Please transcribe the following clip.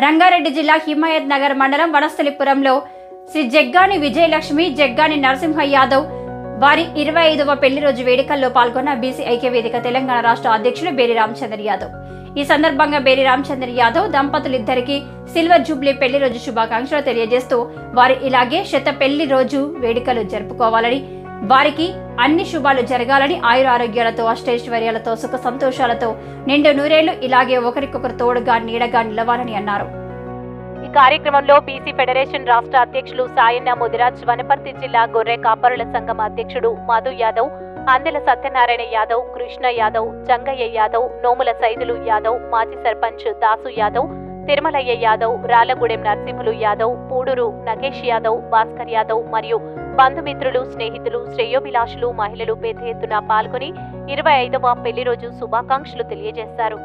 రంగారెడ్డి జిల్లా హిమాయత్ నగర్ మండలం వనస్థలిపురంలో శ్రీ జగ్గాని విజయలక్ష్మి జగ్గాని నరసింహ యాదవ్ వారి 25వ పెళ్లి రోజు వేడుకల్లో పాల్గొన్న బీసీ ఐక్య వేదిక తెలంగాణ రాష్ట్ర అధ్యక్షుడు బేరి రామచంద్ర యాదవ్. ఈ సందర్భంగా బేరి రామచంద్ర యాదవ్ దంపతులిద్దరికీ సిల్వర్ జూబ్లీ పెళ్లి రోజు శుభాకాంక్షలు తెలియజేస్తూ వారు ఇలాగే పెళ్లి రోజు వేడుకలు జరుపుకోవాలని, వారికి అన్ని శుభాలు జరగాలని, ఆయురారోగ్యాలతో అష్టైశ్వర్యాలతో సుఖ సంతోషాలతో నిండు నూరేళ్లు ఇలాగే ఒకరికొకరు తోడుగా నీడగా నిలవాలని అన్నారు. ఈ కార్యక్రమంలో బీసీ ఫెడరేషన్ రాష్ట్ర అధ్యక్షులు సాయన్న ముదిరాజ్, వనపర్తి జిల్లా గొర్రె కాపరుల సంఘం అధ్యక్షుడు మధు యాదవ్, అందెల సత్యనారాయణ యాదవ్, కృష్ణ యాదవ్, జంగయ్య యాదవ్, నోముల సైదులు యాదవ్, మాజీ సర్పంచ్ దాసు యాదవ్, తిరుమలయ్య యాదవ్, రాళ్లగూడెం నరసింహులు యాదవ్, పూడూరు నగేష్ యాదవ్, భాస్కర్ యాదవ్ మరియు బంధుమిత్రులు, స్నేహితులు, శ్రేయోభిలాషులు, మహిళలు పెద్ద ఎత్తున పాల్గొని 25వ పెళ్లి రోజు శుభాకాంక్షలు తెలియజేశారు.